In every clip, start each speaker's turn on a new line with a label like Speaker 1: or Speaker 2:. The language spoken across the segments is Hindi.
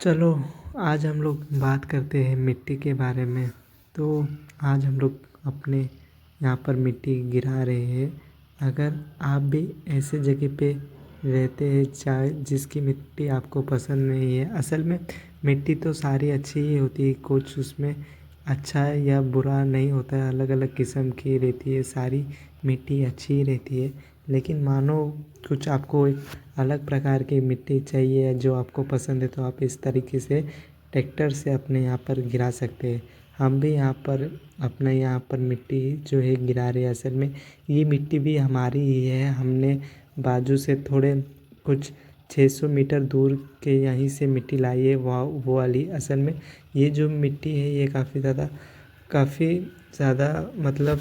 Speaker 1: चलो, आज हम लोग बात करते हैं मिट्टी के बारे में। तो आज हम लोग अपने यहाँ पर मिट्टी गिरा रहे हैं। अगर आप भी ऐसे जगह पे रहते हैं चाहे जिसकी मिट्टी आपको पसंद नहीं है, असल में मिट्टी तो सारी अच्छी ही होती है, कुछ उसमें अच्छा या बुरा नहीं होता है। अलग अलग किस्म की रहती है, सारी मिट्टी अच्छी ही रहती है। लेकिन मानो कुछ आपको एक अलग प्रकार की मिट्टी चाहिए जो आपको पसंद है, तो आप इस तरीके से ट्रैक्टर से अपने यहाँ पर गिरा सकते हैं। हम भी यहाँ पर अपने यहाँ पर मिट्टी जो है गिरा रहे हैं। असल में ये मिट्टी भी हमारी ही है, हमने बाजू से थोड़े कुछ 600 मीटर दूर के यहीं से मिट्टी लाई है, वो वाली। असल में ये जो मिट्टी है ये काफ़ी ज़्यादा मतलब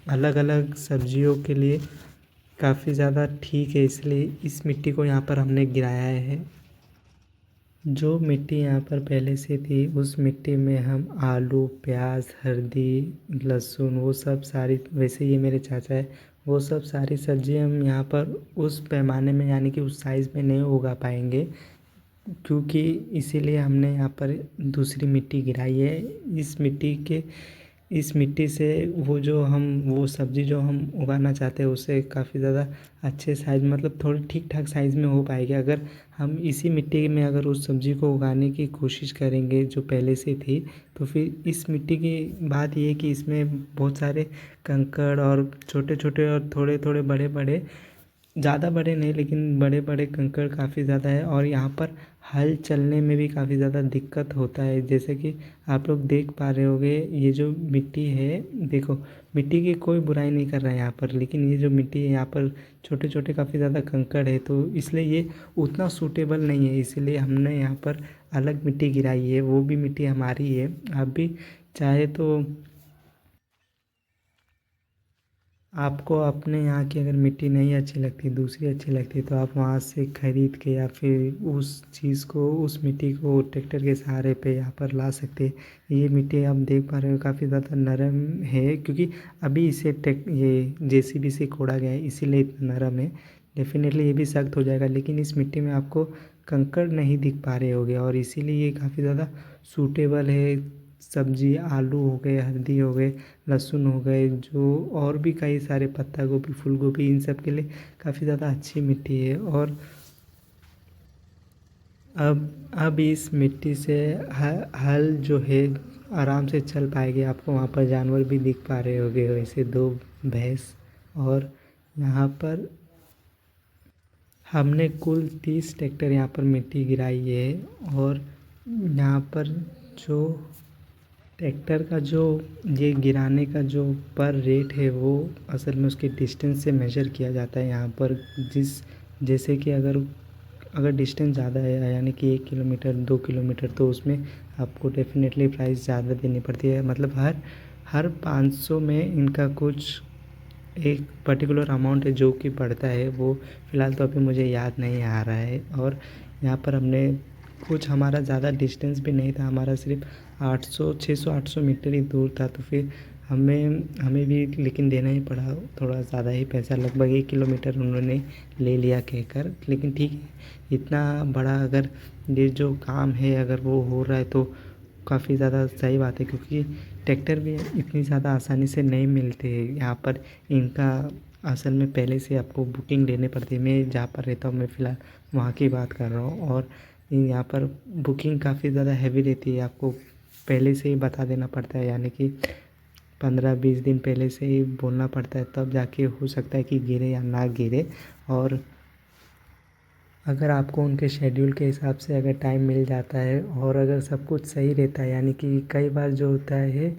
Speaker 1: अलग अलग सब्जियों के लिए काफ़ी ज़्यादा ठीक है, इसलिए इस मिट्टी को यहाँ पर हमने गिराया है। जो मिट्टी यहाँ पर पहले से थी उस मिट्टी में हम आलू, प्याज, हल्दी, लहसुन वो सब सारी, वैसे ये मेरे चाचा है, वो सब सारी सब्ज़ी हम यहाँ पर उस पैमाने में यानी कि उस साइज़ में नहीं उगा पाएंगे, क्योंकि इसीलिए हमने यहाँ पर दूसरी मिट्टी गिराई है। इस मिट्टी से वो सब्ज़ी जो हम उगाना चाहते हैं उससे काफ़ी ज़्यादा अच्छे साइज़, मतलब थोड़ी ठीक ठाक साइज़ में हो पाएगी। अगर हम इसी मिट्टी में अगर उस सब्ज़ी को उगाने की कोशिश करेंगे जो पहले से थी, तो फिर इस मिट्टी की बात ये है कि इसमें बहुत सारे कंकड़ और छोटे छोटे और थोड़े थोड़े बड़े बड़े, ज़्यादा बड़े नहीं लेकिन बड़े बड़े कंकड़ काफ़ी ज़्यादा है, और यहाँ पर हल चलने में भी काफ़ी ज़्यादा दिक्कत होता है। जैसे कि आप लोग देख पा रहे होंगे, ये जो मिट्टी है, देखो मिट्टी की कोई बुराई नहीं कर रहा है यहाँ पर, लेकिन ये जो मिट्टी है यहाँ पर छोटे छोटे काफ़ी ज़्यादा कंकड़ है, तो इसलिए ये उतना सूटेबल नहीं है। इसलिए हमने यहाँ पर अलग मिट्टी गिराई है, वो भी मिट्टी हमारी है। आप भी चाहे तो आपको अपने यहाँ की अगर मिट्टी नहीं अच्छी लगती, दूसरी अच्छी लगती, तो आप वहाँ से ख़रीद के या फिर उस मिट्टी को ट्रैक्टर के सहारे पे यहाँ पर ला सकते हैं। ये मिट्टी आप देख पा रहे हो काफ़ी ज़्यादा नरम है, क्योंकि अभी इसे ये जेसीबी से खोदा गया है, इसीलिए इतना नरम है। डेफिनेटली ये भी सख्त हो जाएगा, लेकिन इस मिट्टी में आपको कंकड़ नहीं दिख पा रहे होंगे, और इसीलिए ये काफ़ी ज़्यादा सूटेबल है। सब्जी आलू हो गए, हल्दी हो गए, लहसुन हो गए, जो और भी कई सारे पत्ता गोभी, फूल गोभी, इन सब के लिए काफ़ी ज़्यादा अच्छी मिट्टी है। और अब इस मिट्टी से हल जो है आराम से चल पाएगी। आपको वहाँ पर जानवर भी दिख पा रहे होंगे, वैसे दो भैंस। और यहाँ पर हमने कुल 30 ट्रैक्टर यहाँ पर मिट्टी गिराई है। और यहाँ पर जो ट्रैक्टर का जो ये गिराने का जो पर रेट है, वो असल में उसके डिस्टेंस से मेजर किया जाता है यहाँ पर। जैसे कि अगर डिस्टेंस ज़्यादा है, यानी कि 1 किलोमीटर 2 किलोमीटर, तो उसमें आपको डेफिनेटली प्राइस ज़्यादा देनी पड़ती है। मतलब हर 500 में इनका कुछ एक पर्टिकुलर अमाउंट है जो कि बढ़ता है, वो फ़िलहाल तो अभी मुझे याद नहीं आ रहा है। और यहाँ पर हमने कुछ, हमारा ज़्यादा डिस्टेंस भी नहीं था, हमारा सिर्फ 600 800 मीटर ही दूर था, तो फिर हमें भी लेकिन देना ही पड़ा थोड़ा ज़्यादा ही पैसा, लगभग 1 किलोमीटर उन्होंने ले लिया कहकर। लेकिन ठीक है, इतना बड़ा अगर ये जो काम है अगर वो हो रहा है तो काफ़ी ज़्यादा सही बात है, क्योंकि ट्रैक्टर भी इतनी ज़्यादा आसानी से नहीं मिलते हैं यहाँ पर। इनका असल में पहले से आपको बुकिंग लेनी पड़ती है। मैं जहाँ पर रहता हूँ, मैं फ़िलहाल वहाँ की बात कर रहा हूँ, और यहाँ पर बुकिंग काफ़ी ज़्यादा हैवी रहती है। आपको पहले से ही बता देना पड़ता है, यानी कि 15-20 दिन पहले से ही बोलना पड़ता है, तब जाके हो सकता है कि गिरे या ना गिरे। और अगर आपको उनके शेड्यूल के हिसाब से अगर टाइम मिल जाता है और अगर सब कुछ सही रहता है, यानी कि कई बार जो होता है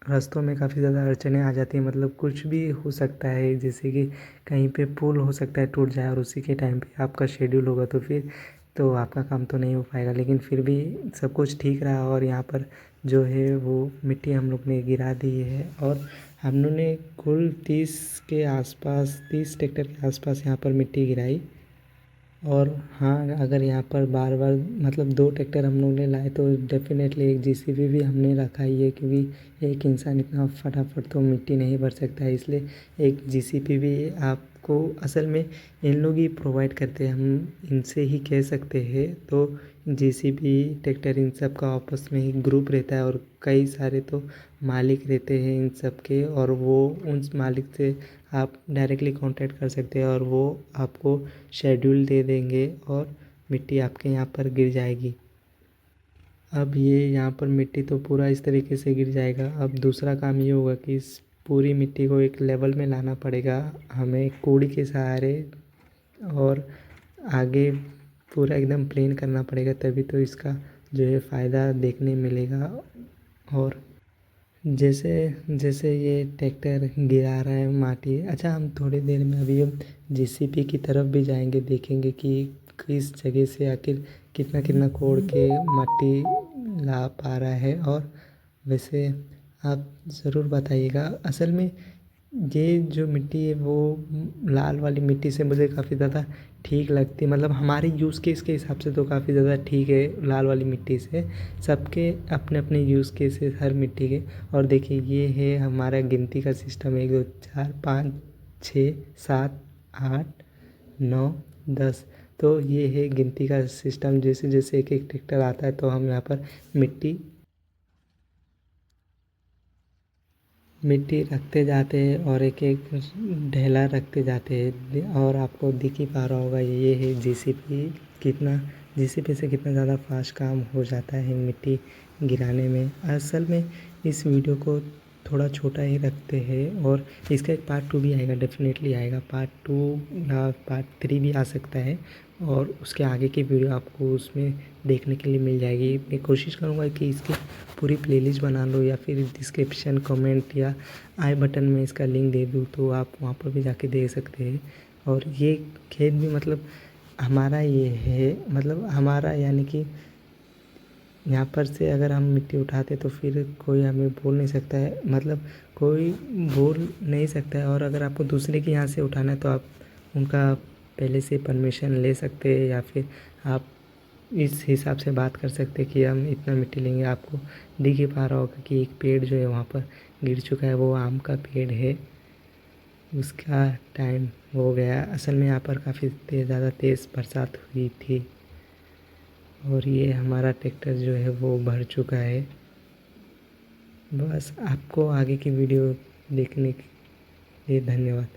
Speaker 1: रास्तों में काफ़ी ज़्यादा अड़चनें आ जाती हैं, मतलब कुछ भी हो सकता है, जैसे कि कहीं पे पुल हो सकता है टूट जाए और उसी के टाइम पे आपका शेड्यूल होगा, तो फिर तो आपका काम तो नहीं हो पाएगा। लेकिन फिर भी सब कुछ ठीक रहा, और यहाँ पर जो है वो मिट्टी हम लोग ने गिरा दी है। और हम लोग ने कुल 30 ट्रैक्टर के आसपास यहाँ पर मिट्टी गिराई। और हाँ, अगर यहाँ पर बार बार मतलब 2 ट्रैक्टर हम लोग ने लाए, तो डेफिनेटली एक जेसीबी भी हमने रखा ही है, क्योंकि एक इंसान इतना फटाफट तो मिट्टी नहीं भर सकता है, इसलिए एक जेसीबी भी आप आपको असल में इन लोग ही प्रोवाइड करते हैं, हम इनसे ही कह सकते हैं। तो जेसीबी ट्रैक्टर इन सब का आपस में ही ग्रुप रहता है और कई सारे तो मालिक रहते हैं इन सब के, और वो उन मालिक से आप डायरेक्टली कांटेक्ट कर सकते हैं और वो आपको शेड्यूल दे देंगे और मिट्टी आपके यहाँ पर गिर जाएगी। अब ये यहाँ पर मिट्टी तो पूरा इस तरीके से गिर जाएगा। अब दूसरा काम ये होगा कि इस पूरी मिट्टी को एक लेवल में लाना पड़ेगा हमें कूड़ी के सहारे, और आगे पूरा एकदम प्लेन करना पड़ेगा, तभी तो इसका जो है फ़ायदा देखने मिलेगा। और जैसे जैसे ये ट्रैक्टर गिरा रहा है माटी, अच्छा हम थोड़ी देर में अभी हम जेसीबी की तरफ भी जाएंगे, देखेंगे कि किस जगह से आखिर कितना कितना कोड़ के माटी ला पा रहा है। और वैसे आप ज़रूर बताइएगा। असल में ये जो मिट्टी है वो लाल वाली मिट्टी से मुझे काफ़ी ज़्यादा ठीक लगती है, मतलब हमारे यूज़ केस के हिसाब से तो काफ़ी ज़्यादा ठीक है लाल वाली मिट्टी से। सबके अपने अपने यूज़ केस है हर मिट्टी के। और देखिए ये है हमारा गिनती का सिस्टम, 1 2 4 5 6 7 8 9 10। तो ये है गिनती का सिस्टम। जैसे जैसे एक एक ट्रैक्टर आता है तो हम यहाँ पर मिट्टी मिट्टी रखते जाते हैं और एक एक ढेला रखते जाते हैं। और आपको दिख ही पा रहा होगा ये है जेसीबी, कितना जेसीबी से कितना ज़्यादा फास्ट काम हो जाता है मिट्टी गिराने में। असल में इस वीडियो को थोड़ा छोटा ही रखते हैं और इसका एक पार्ट 2 भी आएगा, डेफिनेटली आएगा। पार्ट 2 या पार्ट 3 भी आ सकता है और उसके आगे की वीडियो आपको उसमें देखने के लिए मिल जाएगी। मैं कोशिश करूँगा कि इसकी पूरी प्लेलिस्ट बना लो या फिर डिस्क्रिप्शन कमेंट या आई बटन में इसका लिंक दे दूँ, तो आप वहाँ पर भी जाके देख सकते हैं। और ये खेत भी मतलब हमारा ये है, मतलब हमारा यानी कि यहाँ पर से अगर हम मिट्टी उठाते तो फिर कोई हमें बोल नहीं सकता है, मतलब कोई बोल नहीं सकता है। और अगर आपको दूसरे के यहाँ से उठाना है तो आप उनका पहले से परमिशन ले सकते हैं या फिर आप इस हिसाब से बात कर सकते हैं कि हम इतना मिट्टी लेंगे। आपको दिख ही पा रहा होगा कि एक पेड़ जो है वहाँ पर गिर चुका है, वो आम का पेड़ है, उसका टाइम हो गया। असल में यहाँ पर काफ़ी ज़्यादा तेज़ बरसात हुई थी और ये हमारा ट्रैक्टर जो है वो भर चुका है। बस आपको आगे की वीडियो देखने के लिए धन्यवाद।